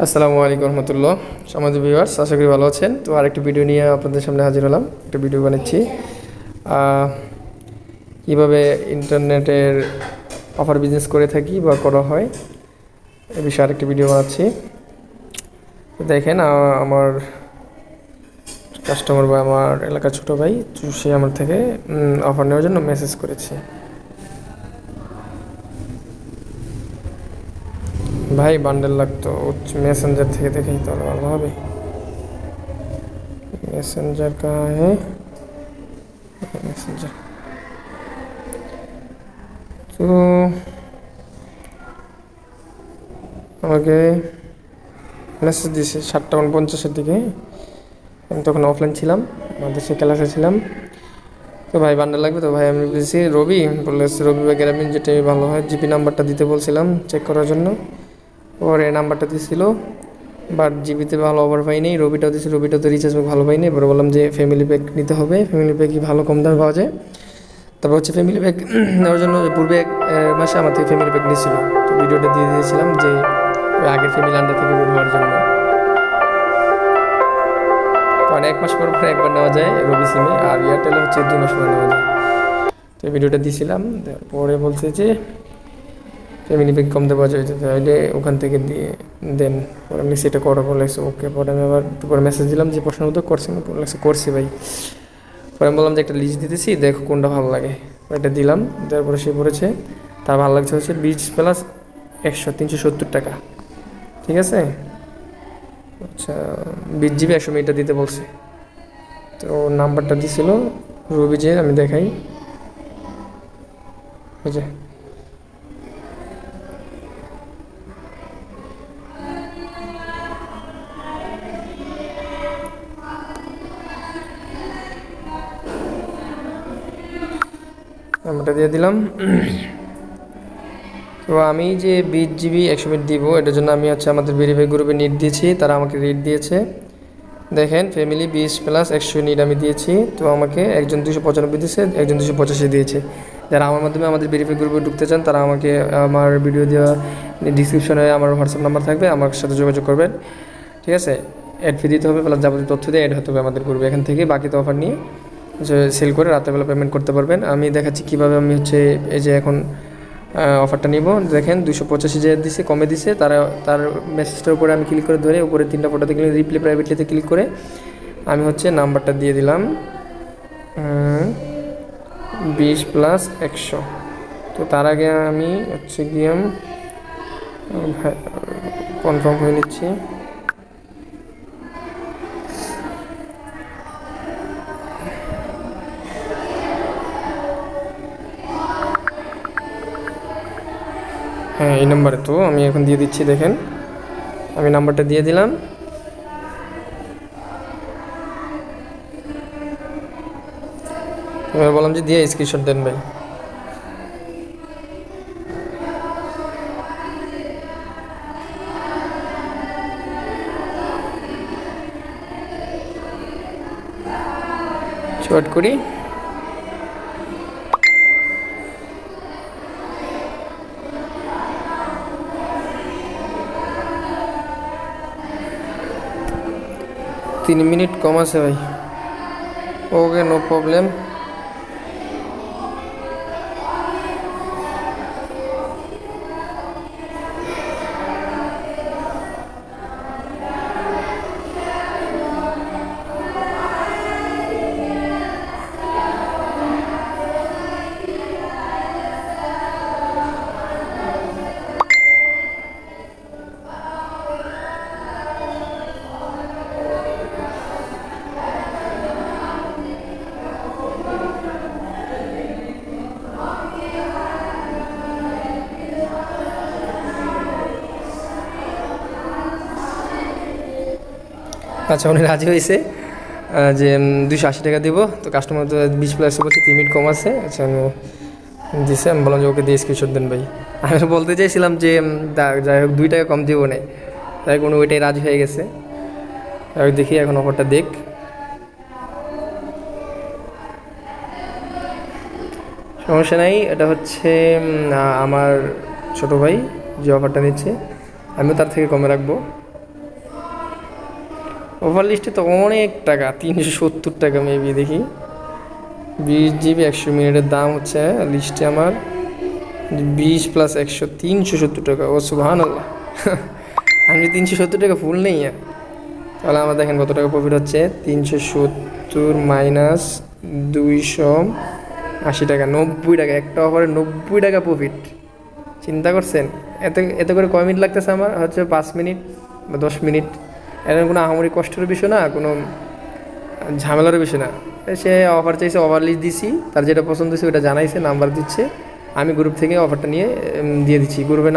আসসালামু আলাইকুম রহমতুল্লাহ। সমাজ ভিউয়ার্স, আশা করি ভালো আছেন। তো আরেকটি ভিডিও নিয়ে আপনাদের সামনে হাজির হলাম। একটা ভিডিও বানাচ্ছি কীভাবে ইন্টারনেটের অফার বিজনেস করে থাকি বা করা হয় এ বিষয়ে আরেকটি ভিডিও বানাচ্ছি। দেখেন, আমার কাস্টমার বা আমার এলাকার ছোটো ভাই, সে আমার থেকে অফার নেওয়ার জন্য মেসেজ করেছে। ভাই বান্ডেল লাগতো, মেসেঞ্জার থেকে দেখেই তাহলে ভালো হবে। मैसेंजर कहाँ है? मैसेंजर তো আমাকে মেসেজ দিয়েছে 7:50 দিকে। আমি তখন অফলাইন ছিলাম, মাদ্রাসা ক্লাসে ছিলাম। তো ভাই বান্ডেল লাগবে। তো ভাই আমি বলেছি রবি, বলেছি রবি বা গ্রামীণ যেটাই ভালো হয়। জিপি নাম্বারটা দিতে বলছিলাম চেক করার জন্য, ওর এই নাম্বারটা দিয়েছিল। বাট জিবিতে ভালো অফার পাইনি। রবিটাও দিয়েছি, রবিটাতে রিচার্জ ভালো পাইনি। এবার বললাম যে ফ্যামিলি প্যাক নিতে হবে, ফ্যামিলি প্যাকই ভালো কম দামে পাওয়া যায়। তারপর হচ্ছে ফ্যামিলি প্যাক নেওয়ার জন্য পূর্বে এক মাসে আমার থেকে ফ্যামিলি প্যাক নিয়েছিল। তো ভিডিওটা দিয়ে দিয়েছিলাম যে আগের ফ্যামিলি আন্ডার থেকে বের হওয়ার জন্য। কারণ 1 মাস পর পর একবার নেওয়া যায় রবি সিমে, আর এয়ারটেলে হচ্ছে 2 মাস পরে নেওয়া যায়। তো এই ভিডিওটা দিয়েছিলাম। পরে বলছে যে ফ্যামিলি প্যাক কম দেওয়া যায়, তাহলে ওখান থেকে দিয়ে দেন। পরে আমি সেটা করা বলেছে ওকে। পরে আমি আবার পরে মেসেজ দিলাম যে প্রশ্ন উত্তর করছেন, বলেছে করছি ভাই। পরে আমি বললাম যে একটা লিস্ট দিতেছি, দেখো কোনটা ভালো লাগে। এটা দিলাম, দেওয়ার পরে সে পড়েছে তার ভালো লাগছে হচ্ছে 20+100 370 টাকা। ঠিক আছে, আচ্ছা 20 GB 100 মিনিটটা দিতে বলছে। তো নাম্বারটা দিছিল রবি, যে আমি দেখাই, ওই যে নাম্বারটা দিয়ে দিলাম। তো আমি যে 20 GB 100 মিনিট দিব, এটার জন্য আমি হচ্ছে আমাদের ভেরিফাই গ্রুপে নিট দিয়েছি, তারা আমাকে রেট দিয়েছে। দেখেন, ফ্যামিলি 20+100 নিট আমি দিয়েছি। তো আমাকে একজন 295 দিয়েছে, একজন 285 দিয়েছে। যারা আমার মাধ্যমে আমাদের ভেরিফাই গ্রুপে ঢুকতে চান, তারা আমাকে আমার ভিডিও দেওয়া ডিসক্রিপশনে আমার হোয়াটসঅ্যাপ নাম্বার থাকবে, আমার সাথে যোগাযোগ করবেন। ঠিক আছে, অ্যাড ফি দিতে হবে, প্লাস যাবতীয় তথ্য দিয়ে অ্যাড হতে হবে আমাদের গ্রুপে। এখান থেকে বাকি তো অফার নিয়ে যে সেল করে রাতেরবেলা পেমেন্ট করতে পারবেন। আমি দেখাচ্ছি কীভাবে আমি হচ্ছে এই যে এখন অফারটা নিব। দেখেন 285 যে দিছে, কমে দিছে। তার মেসেজটার উপরে আমি ক্লিক করে ধরে উপরে 3টা ফটোতে ক্লিক, রিপ্লাই প্রাইভেটলিতে ক্লিক করে আমি হচ্ছে নাম্বারটা দিয়ে দিলাম 20+100। তো তার আগে আমি হচ্ছে গিয়ে কনফার্ম হয়ে নিচ্ছি। হ্যাঁ, এই নাম্বারে তো আমি এখন দিয়ে দিচ্ছি। দেখেন, আমি নাম্বারটা দিয়ে দিলাম। এবার বললাম যে দিয়ে স্ক্রিনশট দেন ভাই। শর্ট করি। তিন মিনিট কম আছে ভাই। ওকে, নো প্রবলেম। আচ্ছা, উনি রাজি হয়েছে যে 280 টাকা দিব। তো কাস্টমার তো 20+100 বলছে, 3 মিনিট কম আছে। আচ্ছা, আমি দিছে। আমি বললাম যে ওকে দিয়ে স্ক্রিনশট দেন ভাই। আমি বলতে চাইছিলাম যে যাই হোক 2 টাকা কম দিব না, তাই কোনো ওইটাই রাজি হয়ে গেছে। দেখি এখন অফারটা দেখ। সমস্যা নাই, এটা হচ্ছে আমার ছোটো ভাই যে অফারটা নিচ্ছে, আমিও তার থেকে কমে রাখবো। ওভার লিস্টে তো অনেক টাকা, 370 টাকা মেবি, দেখি 20 GB 100 মিনিটের দাম হচ্ছে লিস্টে আমার 20 + 100 370 টাকা। ও সুবহানাল্লাহ আমি 370 টাকা ফুল নেই। তাহলে আমার দেখেন কত টাকা প্রফিট হচ্ছে, 370 মাইনাস 280 টাকা, 90 টাকা। একটা অফারে 90 টাকা প্রফিট, চিন্তা করছেন? এতে এতে করে কয় মিনিট লাগতেছে আমার, হচ্ছে 5 মিনিট বা 10 মিনিট। এরকম কোনো আহামরি কষ্টের বিষয় না, কোনো ঝামেলার বিষয় না। সে অফার চাইছে, ওভার লিস্ট দিছি, তার যেটা পছন্দ হয়েছে ওটা জানাইছে, নাম্বার দিচ্ছে, আমি গ্রুপ থেকে অফারটা নিয়ে দিয়ে দিচ্ছি, গ্রুপের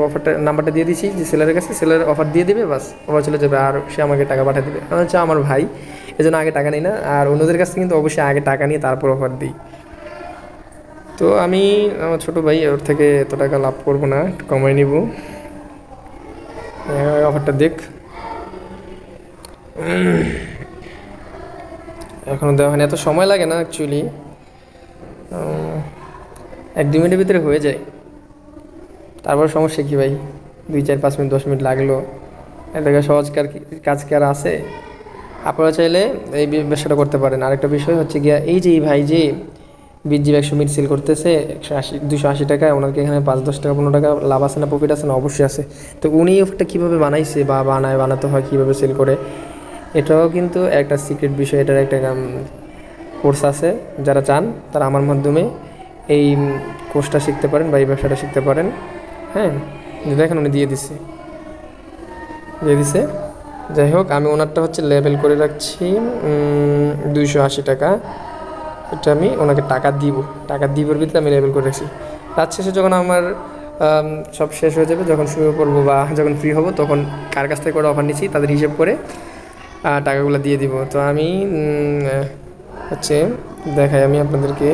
অফারটা নাম্বারটা দিয়ে দিচ্ছি যে সেলারের কাছে, সেলার অফার দিয়ে দেবে, বাস অফার চলে যাবে, আর সে আমাকে টাকা পাঠিয়ে দেবে। কারণ হচ্ছে আমার ভাই, এজন্য আগে টাকা নিই না, আর অন্যদের কাছ থেকে কিন্তু অবশ্যই আগে টাকা নিয়ে তারপর অফার দিই। তো আমি আমার ছোটো ভাই, ওর থেকে এত টাকা লাভ করবো না, একটু কমাই নিব। অফারটা দেখ, এখনও দেওয়া হয়নি, এত সময় লাগে না অ্যাকচুয়ালি, 1-2 মিনিটের ভিতরে হয়ে যায়। তারপর সমস্যা কি ভাই, 2-4-5 মিনিট 10 মিনিট লাগলো, এর থেকে সহজ কাজ কি আর আছে? আপনারা চাইলে এই ব্যবসাটা করতে পারেন। আরেকটা বিষয় হচ্ছে গিয়া, এই যে এই ভাই যে 20 GB 100 মিনিট সেল করতেছে 280 টাকায়, ওনাকে এখানে 5-10 টাকা 15 টাকা লাভ আছে না, প্রফিট আছে না? অবশ্যই আছে। তো উনি অফারটা কীভাবে বানাইছে বা বানাতে হয়, কীভাবে সেল করে, এটাও কিন্তু একটা সিক্রেট বিষয়। এটার একটা কোর্স আছে, যারা চান তারা আমার মাধ্যমে এই কোর্সটা শিখতে পারেন বা এই ব্যবসাটা শিখতে পারেন। হ্যাঁ, দেখেন উনি দিয়ে দিছে। যাই হোক, আমি ওনারটা হচ্ছে লেবেল করে রাখছি 280 টাকা। এটা আমি ওনাকে টাকা দিবর ভিতরে আমি লেবেল করে রাখছি। রাত শেষে যখন আমার সব শেষ হয়ে যাবে, যখন শুয়ে পড়বো বা যখন ফ্রি হব, তখন কার কাছ থেকে করে অফার নিচ্ছি তাদের হিসেব করে টাকাগুলো দিয়ে দিব। তো আমি হচ্ছে দেখাই, আমি আপনাদেরকে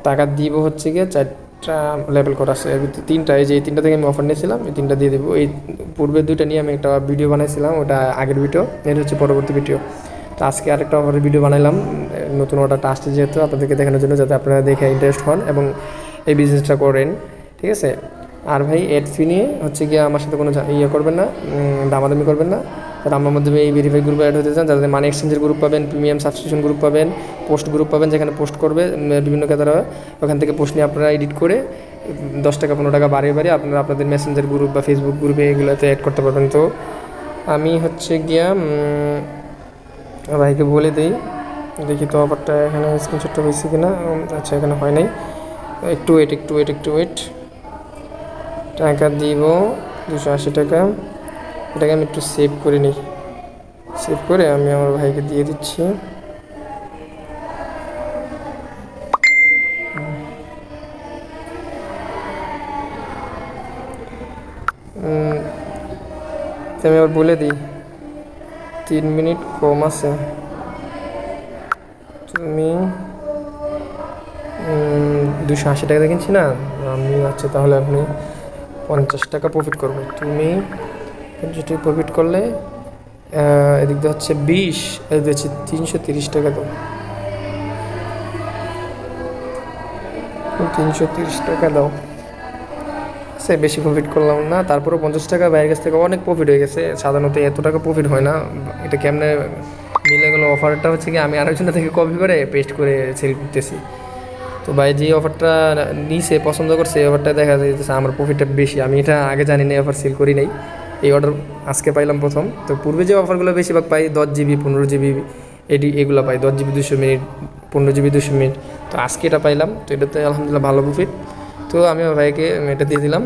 টাকা দিব হচ্ছে গিয়ে 4টা লেবেল করা আছে, এর ভিতরে 3টা, এই যে এই 3টা থেকে আমি অফার নিয়েছিলাম, এই 3টা দিয়ে দেবো। এই পূর্বের 2টা নিয়ে আমি একটা ভিডিও বানাইছিলাম, ওটা আগের ভিডিও, এটা হচ্ছে পরবর্তী ভিডিও। তো আজকে আরেকটা অফারের ভিডিও বানাইলাম, নতুন অর্ডারটা আসছে যেহেতু, আপনাদেরকে দেখানোর জন্য, যাতে আপনারা দেখে ইন্টারেস্ট হন এবং এই বিজনেসটা করেন, ঠিক আছে? আর ভাই, এড ফি নিয়ে হচ্ছে গিয়ে আমার সাথে কোনো করবেন না, দামাদামি করবেন না। তারা আমার মাধ্যমে এই ভেরিফাই গ্রুপে অ্যাড হতে চান, যাদের মানি এক্সচেঞ্জের গ্রুপ পাবেন, প্রিমিয়াম সাবস্ক্রিপশন গ্রুপ পাবেন, পোস্ট গ্রুপ পাবেন, যেখানে পোস্ট করবে বিভিন্ন ক্রেতারা, ওখান থেকে পোস্ট নিয়ে আপনারা এডিট করে 10 টাকা 15 টাকা বাড়িয়ে আপনারা আপনাদের মেসেঞ্জার গ্রুপ বা ফেসবুক গ্রুপে এগুলোতে অ্যাড করতে পারবেন। তো আমি হচ্ছে গিয়া ভাইকে বলে দিই, দেখি তো অফারটা এখানে স্ক্রিনশটটা হয়েছে কি না। আচ্ছা, এখানে হয় নাই, একটু ওয়েট। টাকা দিব 280 টাকা, এটাকে আমি একটু সেভ করে নিই, সেভ করে আমি আমার ভাইকে দিয়ে দিচ্ছি। আমি আবার বলে দিই, 3 মিনিট কম আছে, তুমি 280 টাকা কিনছি না আমি। আচ্ছা, তাহলে আপনি 50 টাকা প্রফিট করবে। তুমি 50 টাকা প্রফিট করলে এদিক দিয়ে হচ্ছে 20, এদিক দিয়ে হচ্ছে 330 টাকা। তো 330 টাকা দাও। সে বেশি প্রফিট করলাম না, তারপরেও 50 টাকা বাইরের কাছ থেকে অনেক প্রফিট হয়ে গেছে। সাধারণত এত টাকা প্রফিট হয় না, এটা কেমনে মিলে গেলো? অফারটা হচ্ছে কি, আমি আরেকজনের থেকে কপি করে পেস্ট করে সেল করতেছি। তো ভাই যে অফারটা নিছে, পছন্দ করছে, এই অফারটা দেখা যাচ্ছে আমার প্রফিটটা বেশি। আমি এটা আগে জানি না, অফার সেল করি নাই, এই অর্ডার আজকে পাইলাম প্রথম। তো পূর্বে যে অফারগুলো বেশিরভাগ পাই 10 GB 15 GB এগুলো পাই, 10 GB 200 মিনিট, 15 GB 200 মিনিট। তো আজকে এটা পাইলাম, তো এটাতে আলহামদুলিল্লাহ ভালো প্রফিট। তো আমি আমার ভাইকে এটা দিয়ে দিলাম।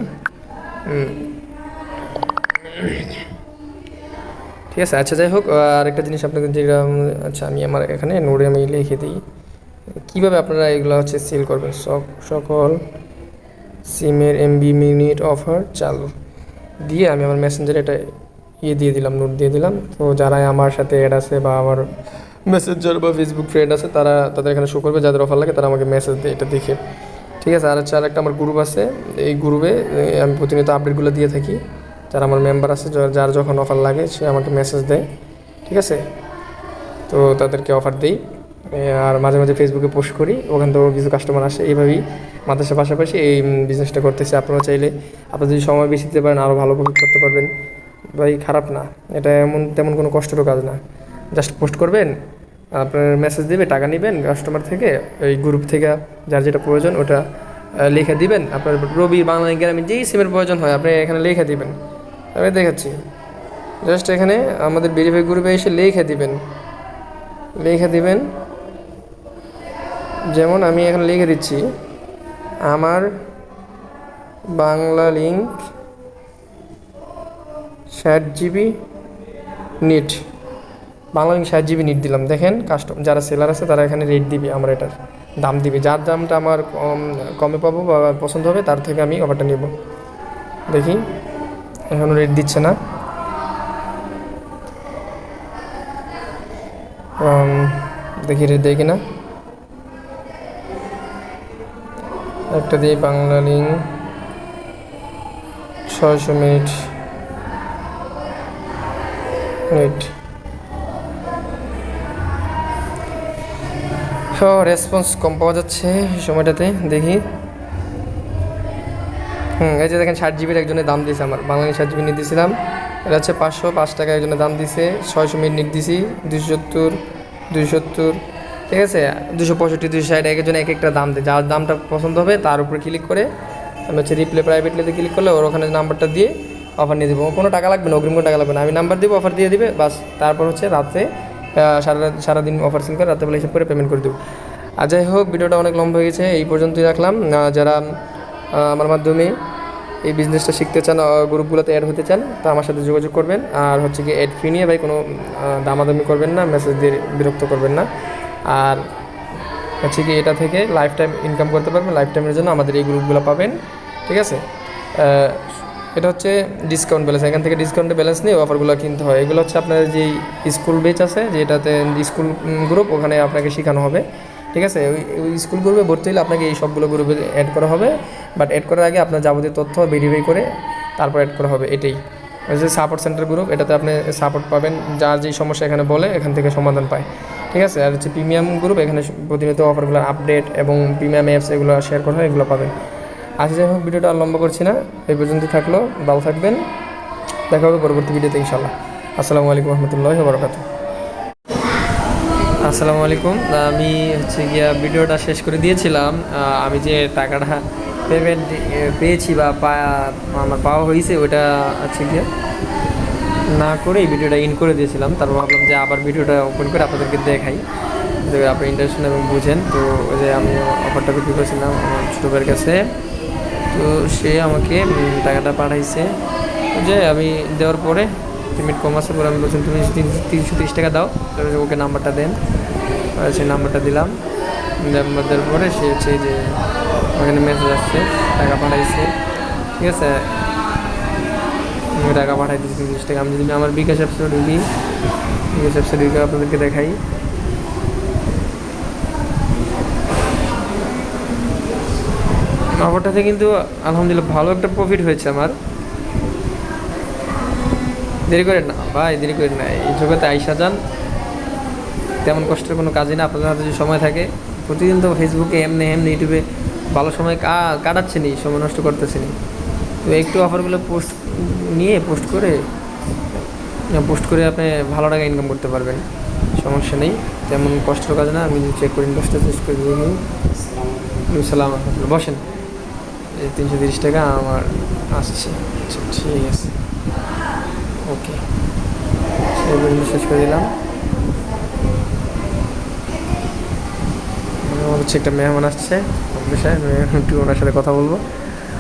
ঠিক আছে। আচ্ছা, যাই হোক, আরেকটা জিনিস আপনাকে যেটা, আচ্ছা আমি আমার এখানে নোটে আমি লিখে দিই কীভাবে আপনারা এগুলো হচ্ছে সেল করবেন। সকল সিমের MB মিনিট অফার চালু দিয়ে আমি আমার মেসেঞ্জারে এটা দিয়ে দিলাম, নোট দিয়ে দিলাম। তো যারা আমার সাথে অ্যাড আছে বা আমার মেসেঞ্জার বা ফেসবুক ফ্রেন্ড আছে, তাদের এখানে শো করবে, যাদের অফার লাগে তারা আমাকে মেসেজ দেয় এটা দেখে, ঠিক আছে? আর হচ্ছে আরেকটা আমার গ্রুপ আছে, এই গ্রুপে আমি প্রতিনিয়ত আপডেটগুলো দিয়ে থাকি। যারা আমার মেম্বার আছে, যার যখন অফার লাগে সে আমাকে মেসেজ দেয়, ঠিক আছে? তো তাদেরকে অফার দিই, আর মাঝে মাঝে ফেসবুকে পোস্ট করি, ওখান থেকেও কিছু কাস্টমার আসে। এইভাবেই মাদ্রাসার পাশাপাশি এই বিজনেসটা করতেছি। আপনারা চাইলে, আপনারা যদি সময় বেশি দিতে পারেন, আরও ভালো প্রফিট করতে পারবেন। ভাই খারাপ না, এটা তেমন কোনো কষ্টেরও কাজ না। জাস্ট পোস্ট করবেন, আপনার মেসেজ দিবে, টাকা নেবেন কাস্টমার থেকে, ওই গ্রুপ থেকে যার যেটা প্রয়োজন ওটা লিখে দিবেন। আপনার রবি, বাংলা, গ্রামে যেই সিমের প্রয়োজন হয় আপনি এখানে লিখে দিবেন। আমি দেখাচ্ছি, জাস্ট এখানে আমাদের ভেরিফাই গ্রুপে এসে লিখে দিবেন। যেমন আমি এখানে লিখে দিচ্ছি, আমার Banglalink 60 GB net, Banglalink 60 GB net দিলাম। দেখেন যারা সেলার আছে তারা এখানে রেট দিবে, আমার এটার দাম দিবে, যার দামটা আমার কমে পাবো বা পছন্দ হবে তার থেকে আমি অফারটা নেব। দেখি এখনও রেট দিচ্ছে না। দেখি রেট দেয় কিনা, একটা দিই Bangla link 600 minute net. Response কম পাওয়া যাচ্ছে সময়টাতে। দেখি, এই যে দেখেন 60 GB একজনের দাম দিয়েছে, আমার বাংলা 60 GB নিট দিয়েছিলাম, এটা হচ্ছে 505 টাকা একজনের দাম দিছে। 600 মিনিট নিট দিছি 270, ঠিক আছে, 265, 260, একজন এক একটা দাম দেয়। যার দামটা পছন্দ হবে তার উপরে ক্লিক করে আমি হচ্ছে রিপ্লে প্রাইভেটলিতে ক্লিক করলে ওর ওখানে নাম্বারটা দিয়ে অফার নিয়ে দেবো। কোনো টাকা লাগবে না, অগ্রিম কোনো টাকা লাগবে না, আমি নাম্বার দিব, অফার দিয়ে দিবে বাস। তারপর হচ্ছে রাতে সারাদিন অফার সেল করে রাতেবেলা হিসাব করে পেমেন্ট করে দেবো। আর যাই হোক, ভিডিওটা অনেক লম্বা হয়ে গেছে, এই পর্যন্তই রাখলাম। যারা আমার মাধ্যমে এই বিজনেসটা শিখতে চান, গ্রুপগুলোতে অ্যাড হতে চান, তো আমার সাথে যোগাযোগ করবেন। আর হচ্ছে কি অ্যাড ফি নিয়ে ভাই কোনো দামাদামি করবেন না, মেসেজ দিয়ে বিরক্ত করবেন না। আর হচ্ছে কি এটা থেকে লাইফ টাইম ইনকাম করতে পারবেন, লাইফ টাইমের জন্য আমাদের এই গ্রুপগুলো পাবেন, ঠিক আছে। এটা হচ্ছে ডিসকাউন্ট ব্যালেন্স, এখান থেকে ডিসকাউন্টের ব্যালেন্স নিয়ে অফারগুলো কিনতে হয়। এগুলো হচ্ছে আপনার যেই স্কুল বেচ আছে, যেটাতে স্কুল গ্রুপ, ওখানে আপনাকে শেখানো হবে, ঠিক আছে। ওই স্কুল গ্রুপে ভর্তি হলে আপনাকে এই সবগুলো গ্রুপে অ্যাড করা হবে, বাট অ্যাড করার আগে আপনার যাবতীয় তথ্য ভেরিফাই করে তারপর অ্যাড করা হবে। এটাই ওই যে সাপোর্ট সেন্টার গ্রুপ, এটাতে আপনি সাপোর্ট পাবেন, যার যেই সমস্যা এখানে বলে এখান থেকে সমাধান পায়, ঠিক আছে। আর হচ্ছে প্রিমিয়াম গ্রুপ, এখানে প্রতিনিয়ত অফারগুলো আপডেট এবং প্রিমিয়াম অ্যাপস এগুলো শেয়ার করা হয়, এগুলো পাবেন। আচ্ছা, যাই হোক, ভিডিওটা আর লম্বা করছি না, এই পর্যন্তই থাকলো। ভালো থাকবেন, দেখা হবে পরবর্তী ভিডিওতে ইনশাল্লাহ। আসসালামু আলাইকুম রহমতুল্লাহি ওয়া বারাকাতুহু। আসসালামু আলাইকুম। আমি হচ্ছে গিয়া ভিডিওটা শেষ করে দিয়েছিলাম। আমি যে টাকাটা পেমেন্ট পেয়েছি বা আমার পাওয়া হয়েছে, ওটা হচ্ছে গিয়া না করে এই ভিডিওটা ইন করে দিয়েছিলাম। তারপর ভাবলাম যে আবার ভিডিওটা ওপেন করে আপনাদেরকে দেখাই, যাতে আপনি ইন্টারেস্ট এবং বুঝেন। তো ওই যে আমি অফারটা বিক্রি করেছিলাম আমার ছোটো ভাইয়ের কাছে, তো সে আমাকে টাকাটা পাঠাইছে। যে আমি দেওয়ার পরে পেমেন্ট কম আছে পরে আমি বলছিলাম তুমি 330 টাকা দাও, তাহলে ওকে নাম্বারটা দেন, সেই নাম্বারটা দিলাম। নাম্বার দেওয়ার পরে সে হচ্ছে যে ওখানে মেসেজ আসছে, টাকা পাঠাইছে, ঠিক আছে। টাকা পাঠাই দিচ্ছি 330 টাকা। আমি যদি আমার বিকাশ অ্যাপসে ঢুকি, বিকাশ অ্যাপসে ঢুকে আপনাদেরকে দেখাই, অফারটাতে কিন্তু আলহামদুলিল্লাহ ভালো একটা প্রফিট হয়েছে আমার। দেরি করেন না ভাই, দেরি করেন না, এই জগতে আইসা যান, তেমন কষ্টের কোনো কাজই না। আপনাদের হাতে যদি সময় থাকে, প্রতিদিন তো ফেসবুকে এমনি ইউটিউবে ভালো সময় কাটাচ্ছে নি, সময় নষ্ট করতেছে নি, তো একটু অফারগুলো পোস্ট করে আপনি ভালো টাকা ইনকাম করতে পারবেন, সমস্যা নেই, তেমন কষ্টের কাজ না। আমি চেক করে ইনভেস্টটা চেক করে দিই। সালাম রহমতুল্লাহ, বসেন। 330 টাকা আমার আসছে, আচ্ছা ঠিক আছে, ওকে, সেই পর্যন্ত শেষ করে দিলাম। আমার হচ্ছে একটা মেহমান আসছে, একটু ওনার সাথে কথা বলবো।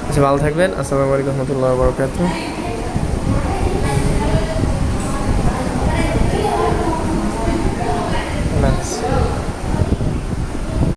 আচ্ছা, ভালো থাকবেন। আসসালামু আলাইকুম রহমতুল্লাহ ওয়া বারাকাতুহু।